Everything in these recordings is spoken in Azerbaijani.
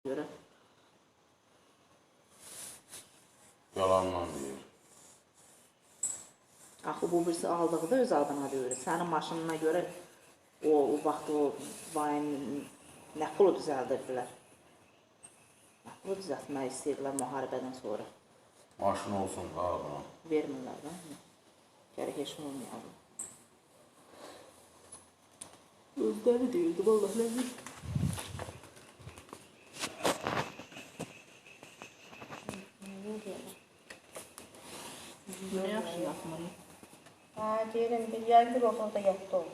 göre. Yalandan deyir. Axı bu birisi aldığı da öz adına deyir. Sənin maşınına görə o vaxt o vayın nə pulu düzəldirdilər. Nə pulu düzəltmək istəyirlər müharibədən sonra. Maşın olsun da adına. Vermirlər da. Gərək heç olmayalım. Özləri deyildi, vallahi nə deyil. Ne yaxşı yatmayı? Ha, diyelim ki, yarın bir ortada yattı o.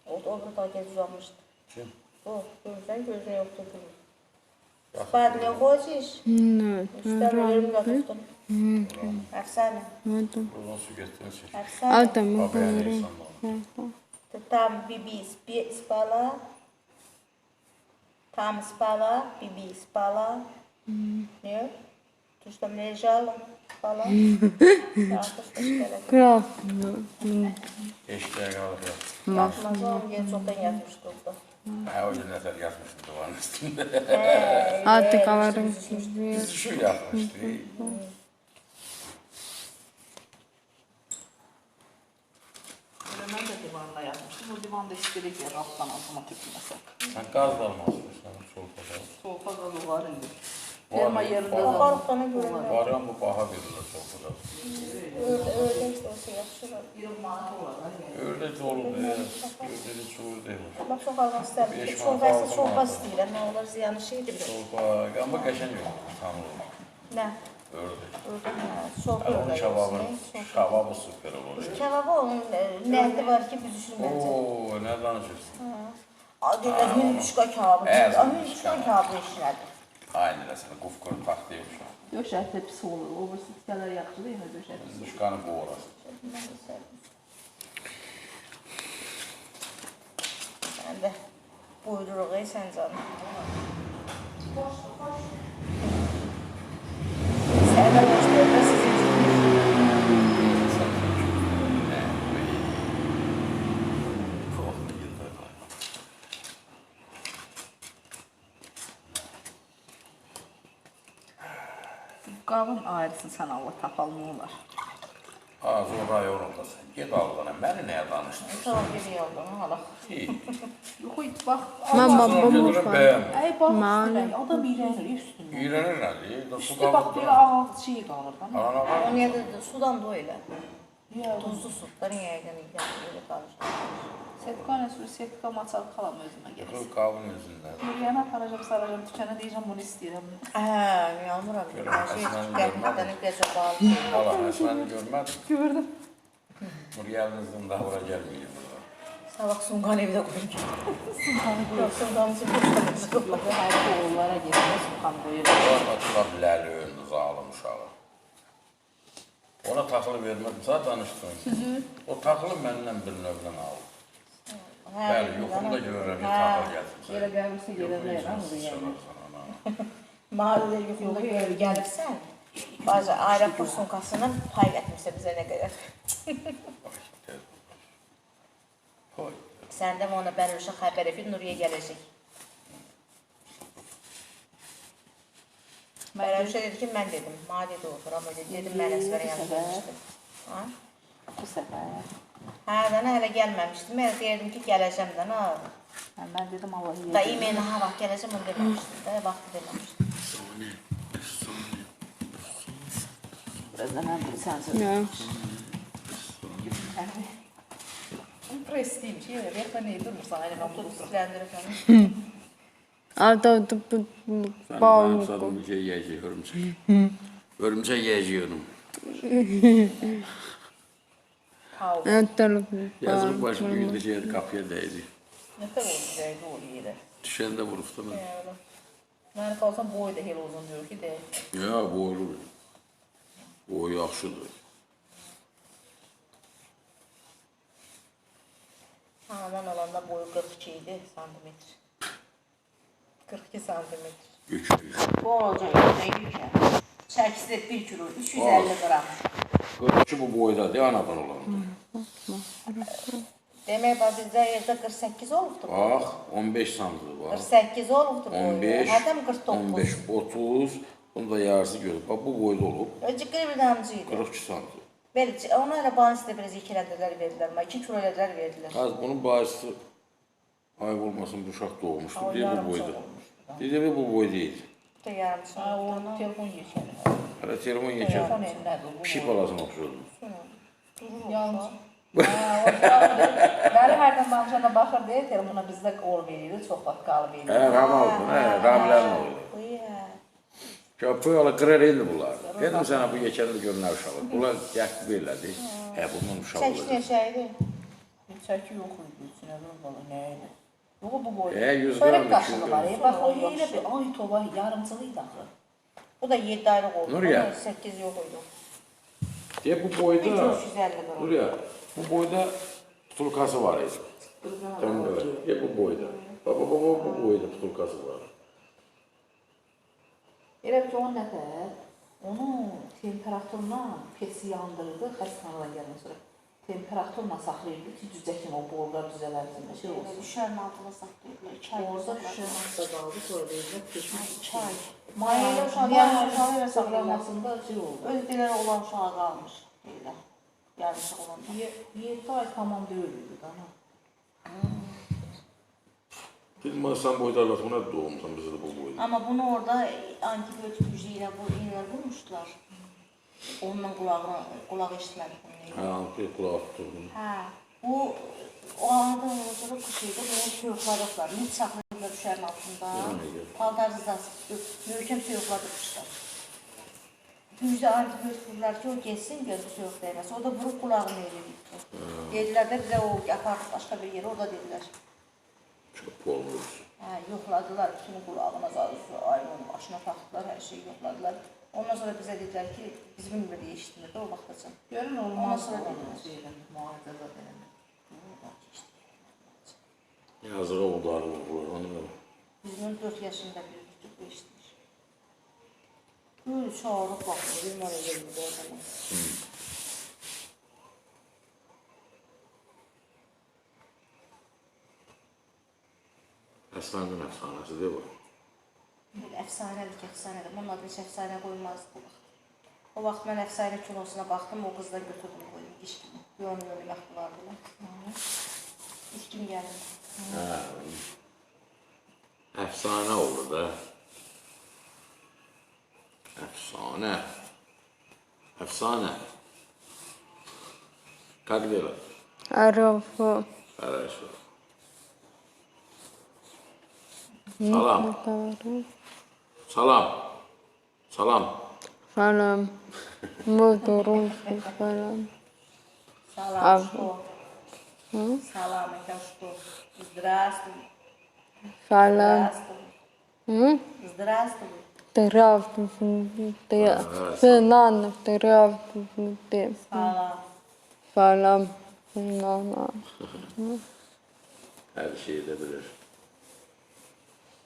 O da gez uzanmıştı. Kim? O, gözden gözüne yoktu gibi. Spadine koyacağız. Üstten ölüm yatıftım. Efsane. Buradan su getirirsin. Efsane. Babaya neysen bana. Tam bibi spala. Tam spala, bibi spala. Ne? Tuştam ležala. Spala. Kral. Eşkıya kalır ya. Yatmaz oğlum, gel çoktan yatmıştı orada. Ha o gün nefer yatmıştı duvarın üstünde. Artık alarım. Bizi şu yatmıştı. Ben de divanla yatmıştım. O divanda istedik ya raftan otomatik mesela. Sen gaz da almazsın sen soğukta. Soğuka gazı var indi. Var Firma mı? yerinde O de balıklarına göre ne? Var ya bu baha verilir soğukta. Öyle işte o şey yapışır. Öyle dolu değil. Öyle çoğu değil. Bak çok almak isterim. Beş Çok manat verse aldım çok aldım. basit değil. Ne olur ziyanı şeydir. Soğuk ama geçen yok. Tanrım. Ne? Öyle. Çok Yani onun öyle. şababı süper olur. Kebabı onun nerede var ki büzüşür bence. Oo, ne danışırsın? Adıyla hünküşka kebabı. Evet, Hünküşka kebabı işlerdi. Aynı resmen kufkuru tak diye bir şey. Döşəkdə pis olur. O birisi tikələr yaxşı deyil mi döşək? Muşkanı boğurar. Ben de buyururuq ey sen canım. Serdar Hoşbey'de sizin Qavın ayrısın sən Allah tapalım olar. Az o rayonundasın. Git Allah'ına. Beni neye danıştın? tamam geliyor oldum hala. İyi. Yox, bax. Mama Sonra babamız gelirim var. beğenmem. Ay bax, istəyirəm. Adam iyrənir üstündən. İğrenir ne? Su İşte bax, bir kaldı. ağız şey qalır da. Ana bak. O niye de sudan da öyle. Ya, Tuzlu su. Da niye yerden öyle kalır. sertifikana sürü sertifika maçalı kalam özümə gəlir. Kıl kavun yüzünden. Nuriyana aparacam, saracam, tükənə deyəcəm, bunu istəyirəm. Yağmuram. Her şey Esmen gelmeden gece bağlı. Allah resmen görmedim. Gördüm. Buryanızın daha buraya gelmiyor. Sabah sungan evde koyunca. Yok sunganımızı koyunca. Yox, hayır, oğullara gelir, suxan qoyur. Orada çıkabilərli önünü zalım uşağı. Ona takılı vermedim. Sana danıştım. O takılı benden bir növden aldı. Bəli, yoxumda görürəm, takıl gətirsin. Yerə gəlirsə, yerə deyir, ha, Nuriyana. Mahallede yukunda gelirsen, bazı aeroport sunkasını pay etmişse bize ne kadar. Koy. Sen de mi ona ben uşak haber edip Nuriye gelecek. Ben uşak dedi ki ben dedim, ma dedi otur ama dedim ben esmere yanmıştım. Ha? Bu səfər. Ha da ne hele gelmemiştim, ben dedim ki geleceğim de ne oldu. Mən dedim, Allah iyi. Da yemeğine ha bak geleceğim onu dememiştim, da vakti dememiştim. Birazdan mən bir sənsin. Ya. Prestiymiş, yerə, rəxbə neyi durmursan, aynen oturursan. Süslendirip onu. Arda bu Ben bağlı. sadece bir şey yiyeceğim, örümcek. Örümcek yiyeceğim. Paul. Evet tarafı. Yazılık başım bir şey kapıya değdi. Ne kadar güzel bu yeri. Düşen de vuruftu mu? Yani. Ben kalsam boyu da hel uzun diyor ki de. Ya boylu. Boy yaxşıdır. Anadan alanda boyu 42 idi santimetre. 42 santimetre. Güçlü. Bu olacak neydi ki? Çəkisi de 1 kilo, 350 gram. 42 bu boyda değil anadan olan. Demək bax bizdə evdə 48 olubdu bu. Bax, 15 santıdır bax. 48 olubdu bu. 15, Hədəm 49. 15, 30, bunu da yarısı görür. Bax, bu boyda olub. Öcükləri bir damcı idi. 42 santim. Belə, ona elə banisdə biraz 2 elədilər verdilər. 2 kilo elədilər verdilər. Az bunun bahisi ayıb olmasın, bu uşaq doğmuşdu. Deyir bu boyda. Deyir bu boy deyil. Bu da yarımçı. Onun telefon geçer. Hələ telefon yekər. Telefon elinde bu. Pişik balasını oxşurdu. Yalnız. Bəli, hərdən danışanda baxır deyə telefona bizdə qol verir, çox vaxt qalıb verir. Ram aldı, Ramlərin oğlu. Bu ya. Köpük ala qırar eldi bunlar. Dedim sənə bu yekəndə görünər uşağı. Bunlar gəlib verlədi. Bunun uşağı Çəkisi olacaq. neçəydi? Çəki yox idi, içinə vurmalı, nə idi? Yox, bu boyda. 100 Börək qram, 200 qaşığı var, qram. bax o elə bir ay toba yarımçılı idi axı. Bu da 7 aylıq oldu. Nuriye. 8 yox idi. Deyə bu boyda, 350 qram. Nuriye, bu boyda putulkası var idi. Deyə bu boyda. Bu boyda putulkası var. Elə bir ki, o nəfər onu temperaturla pesi yandırırdı, xəstəxanadan gələn sonra. Temperaturla saxlayırdı ki, cücə kimi o bolqar cüzələrində şey olsun. Şüşənin altına saxlayırlar. Çay Orada şüşənin altında qaldı, sonra deyillər, peşmiş. çay. Mayayla uşaqlar ilə saxlamasında şey oldu. Öz diləri olan uşağa qalmış. Deyirlər. Yarımçıq olan. 7 ay tamam deyildi dana. Dedim, sən boyda arvad, buna doğmuşsan, bizə də bu boyda. Amma bunu orada antibiyotik gücü ilə bu iğnə vurmuşdular. Onunla qulağı eşitmədi bunu. Bir qulağı tuturdum. Hə. Bu o anda sonra qış idi. Bunu soyuqladıqlar. Mit saxlayırlar düşərin altında. Paltarsız möhkəm soyuqladıqmışlar. Gücdə antibiyotik vururlar ki, o geçsin, gözü soyuq dəyməsin. O da vurub qulağını elə gitti. Dedilər də bizə o apardı başqa bir yere, orada dedilər. Çok olmuş. Hə, yoxladılar, bütün qulağına zalısı, ayının başına taxdılar, hər şeyi yoxladılar. Ondan sonra bizə dedilər ki, biz bilmirdi, eşitmirdi o vaxtacan. Görün Ondan olmaz sonra sonra dedilər. şeydən, müalicədə eləmək. Yazığı oldular, onu da. Bizim 4 yaşında bir küçük bu eşitmiş. Böyle çağırıp baxmıyor, bilmem öyle bir bu adamı. Əslənin əfsanəsi deyil bu. Əfsanədir ki, əfsanədir. Bunun adını heç əfsanə qoymazdı bu vaxt. O vaxt mən əfsanə kilosuna baxdım, o qızdan götürdüm qoyum, iş kimi. Yoğun yaxdılardılar. İş kimi gəldim. Əfsanə olur da. Əfsanə. Əfsanə. Как делать? Хорошо. Хорошо. Salam. Salam. Salam. Salam. Motorun salam. Salam, что? Hı? Salam, это что? Здравствуй. Salam. Здравствуй. Hı? Здравствуй. Здравствуйте. Сынан, здравствуйте. Salam. Salam. Сынан. Hər şeyi də bilir.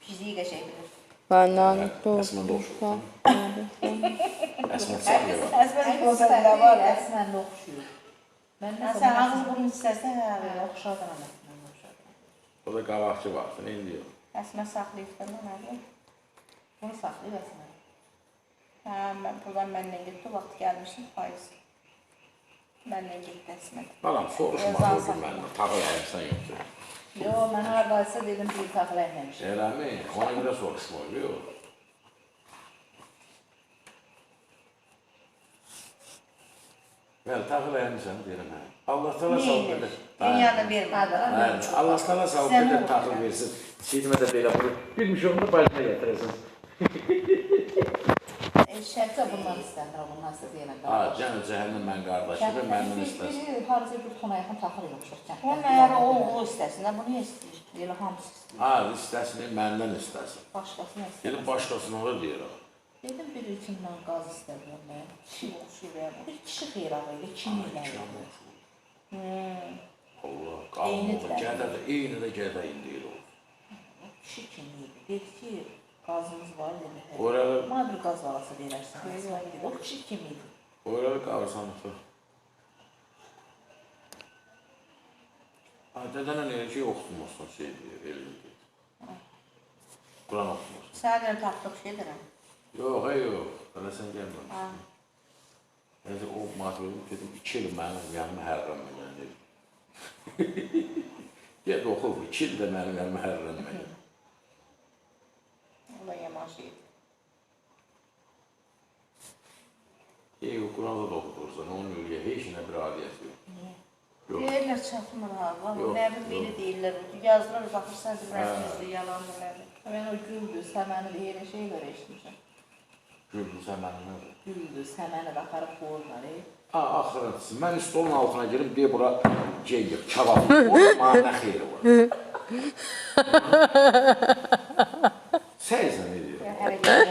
Fiziği qəşəng bilir. Banan. Əsmən də oxşur. Əsmən səhvə var. Əsmən olsa var. Əsmən də oxşuyur. Mən Sən ağız burun istərsən, oxşadan Əsmən oxşadan. O da qabaqçı vaxtı, nə diyor? Əsmən saxlayıbdan mənə. Bunu saxlayıb Əsmən. Hə, mən buradan mənlə getdi, vaxt gəlmişdim, faiz. Mənlə getdi Əsmən. Balam, soruşma, o gün məndən. Tağı əyirsən yoxdur. Yox, mən haradaysa dedim bir taxıl əyməmişim. Eləmi? Ona görə soruşma, yox. Bəli, tağı əyirsən, deyirəm hə. Allah təala sağ qədər. Dünyada vermədi. Allah təala sağ qədər tağı versin. Şeyimə də belə bunu bilmiş onu da başına gətirəsən. Şərtsə bundan istəmirəm, bundan istə deyənə Ha, cənə cəhənnəm mən qardaşım, məndən istəsin. Harca bir tona yaxın taxıl yoxdur kənddə. Onun əgər o istəsin, bunu niyə istəyir? Elə hamısı istəyir. Ha, istəsin, məndən istəsin. Başqasına istəyir. Gedib başqasına da deyirəm. Dedim bir içimdən qaz istəmirəm mən. Kişi oxşuyur. Bir kişi xeyrağı ilə kim ilə? Allah, qalın olur, gədə də, eyni də gədə indi olur. Kişi kim idi? Dedi ki, qazımız var dedi. Oralı, Bana bir qaz varasa verərsən. O kişi kim idi? oralı qalırsanıqda. Dədənə elə şey oxutmursun, şey deyir, elini deyir. Quran oxutmursun. Sən elə tapdıq şey deyirəm. Yox, yox, hələ sən gəlməmişsin. Neyse, o mahveli dedim, 2 il mənim yanıma hərrənməyən dedim. Gəl oxu, 2 il də mənim yanıma hərrənməyən. O da yaman şeydir. Quranda da oxudursan, onun öyle heç nə bir adiyyəti yox. Deyirlər çatmır ha, nə bir biri deyirlər, yazdılar, baxırsan, rəsmizdir, yalandır, nədir. Ben o güldü, səməni yeni şey görə eşitmişəm. Güldü, səməni nədir? Güldü, səməni də aparıb qoyurlar. Axırıncısı, mən stolun altına girim, deyə bura geyir, kavabı, ona nə xeyri var. Səysən ne deyir? Hərəkət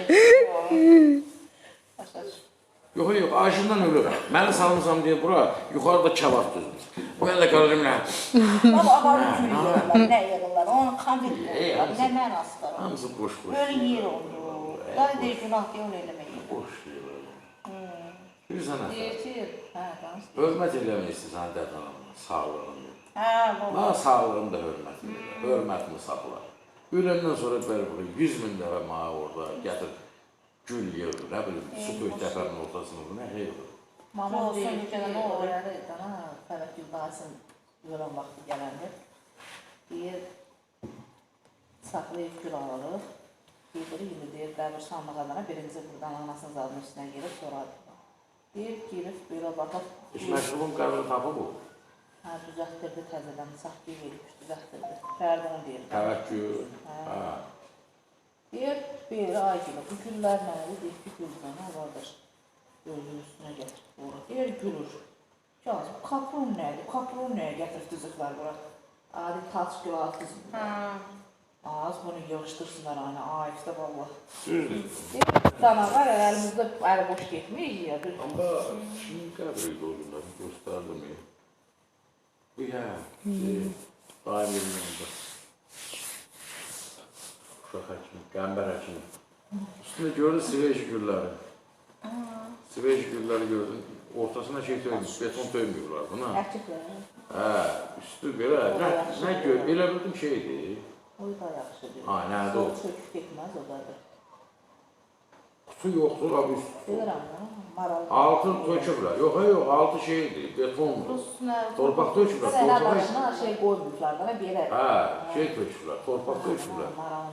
Yox, acından ölürəm. Məni salmışam deyə bura, yuxarıda kebab düzdür. Mən də qalırım nə? Ama abarı kül yiyorlar, nə yiyorlar, onu kan bilirlər, nə mənası var. Hamısı boş. Böyle yer oldu. Daha deyir günah diye onu eləməyin. Boş deyirlər. Bilirsən nə? Deyir ki, hə, danış. Hörmət eləmək istəyirsən dədənəmə, sağlığını. Hə, bu. Mənə sağlığını da hörmət edir, hörmətini saxlar. Öləndən sonra bəli bura 100.000 dəfə mənə orada gətir. Gül yığır, nə bilim, su töy dəfənin ortasını, nə xeyir? Mama deyir ki, nə olur, dana, Fərək Yıldasın yoran vaxtı gələndə. Deyir, saxlayıb gül alırıq. Deyir, deyir, qəbir sanmaq adına birinci buradan anasının zadının üstünə girib, sonra deyir, girib, belə baxıb. İşməşrubun qəbri tapı bu. Hə, düzəltdirdi təzədən, saxlayıb verib, düzəltdirdi. Fərdi onu deyir. Təvəkkül. Deyir, belə ay günü, bu güllər nədir? Deyir ki, güllər nə vardır? Gözünün üstünə gətirib bura. Deyir, gülür. Yazıb, kaprun nədir? Kaprun nəyə gətirib düzüklər bura? Adi taç gül altız. Az bunu yığışdırsınlar aynı, ayıqda valla. Düzdür. Deyir, canavar əlimizdə əli boş getməyik. Amma kimin qəbri idi o günlər? Göstərdim ya. Bu ya, daim elmində. Uşaq həkimi, qəmbər həkimi. Üstündə gördün Sveci gülləri. Sveci gülləri gördün. Ortasına şey töymüş, beton töymüyorlar buna. Əkiklər. Üstü belə, nə gör, elə bildim şeydir. O da yaxşıdır. Nədir o? Çöküb getməz o dadır. Kutu yoxdur, abi üstü. Bilirəm, maral. Altı töküblər. Yox, altı şeydir, betondur. Torpaq töküblər. Sənə başına şey qoymuşlar da, belə. Şey töküblər, torpaq töküblər.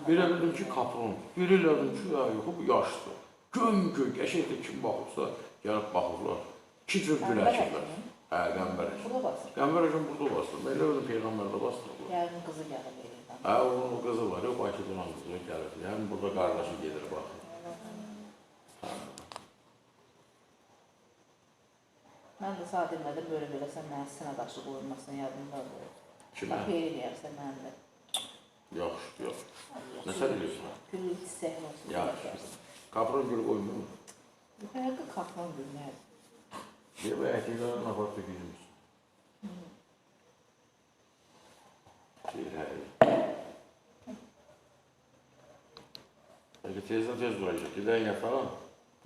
Belə bildim ki, kapron. Belə elədim ki, yox, bu yaşdır. Göm-göy, qəşəkdə kim baxıbsa, gəlib baxıblar. 2 cür gül əkiblər. Qəmbər əkim. Burada basır. Qəmbər əkim burada basır. Belə bildim, Peyğəmbərdə basır. Yəqin qızı gəlir verir. Onun o qızı var, Bakıda olan qızı gəlir. Yəni burada qardaşı gedir, baxır. Mən də sağ demədim, böyle beləsən, mənə sinə daşı qoyulmasın, yadımda olur. Kimə? Bax, yeri deyərsən mənim də. Yaxşı, yox. Nə sən deyirsən? Gülü çiçəyin olsun. Yaxşı. Kapron gülü qoymuyor mu? Həqiqi kaplan gülməlidir. Deyə bu əkiklərdən apart tökülmüş. Deyir, Peki tezdən tez duracaq, gidəyin yatağa.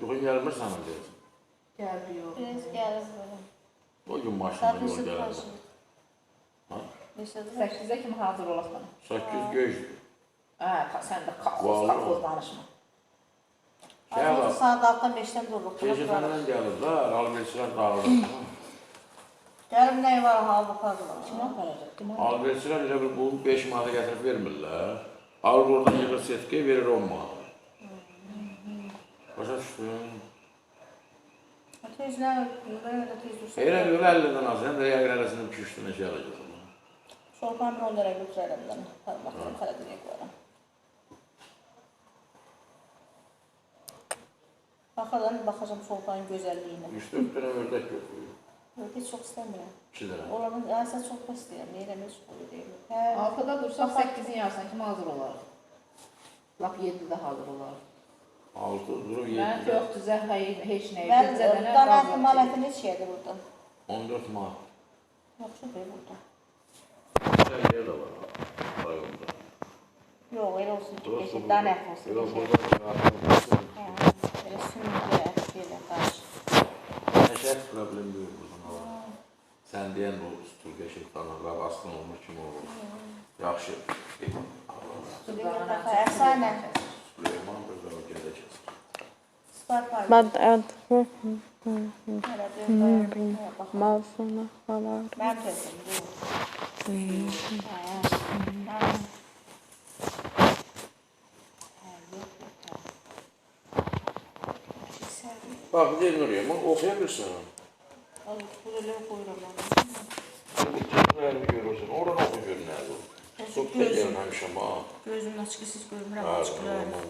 Yuxun gəlmir sana deyəcək. Gəldi yox. Biraz gəlir. O gün maşında yol gəlirdi. 8-ə kimi hazır olasın. 8 gözdür. Sən də qaxoz danışma. Az saat 6-dan 5-dən dururuq. Gecəfəndən gəlirlər, alverçilər dağılır. Gəlim nəyi var, halbuqadır. Kim aparacaq? Alverçilər elə bir bunu 5 manata gətirib vermirlər. Alır oradan yığır setkiyə, verir 10 manata. Başa düşdün? Tezlər, belə tez dursun. Elə bir 50-dən az, həm də yəqin ələsindən 2-3 dənə şey alacaq. Şorban 10 liraya götürərəm. Baxın, xələdinə qoyarım. Baxacam şorbanın gözəlliyinə. 3-4 dənə ördək götürüyor. Ördək çox istəmirəm. 2 dənə. Oranın, sən çox da istəyirəm. Neyləmək çıxıyor deyil. 6-da dursaq 8-in yarısına kimi hazır olarıq. Lap 7-də hazır olarıq. 6 durur 7. Mən yox, düzə, heç nəyə. Mən danatlı maləti neçəyədir buradan? 14 manat. Yaxşı bey buradan. Sərgiyə də var rayonda. Yox, elə olsun ki, keçib, danət olsun. Elə burada Elə sümüklə, ət, elə qarşı. Nəşət problem yox buradan. Sən deyən bu Türkiyə şeytanı qabasın olmuş kimi olur. Yaxşı. Əfsanə. Süleymandır da o gedəcək. Sparpar. Ben evet. Hələ bir Malsana falan. Mən tezim, bu. Bax, deyil Nuriye, oxuya bilirsən. Buraya qoyuram mən. Nərini görürsən, oradan oxu gör nədir o. Çok da gəlməmişəm ha. Gözümün açıqı siz görmürəm, Hə, açıqlar. normal,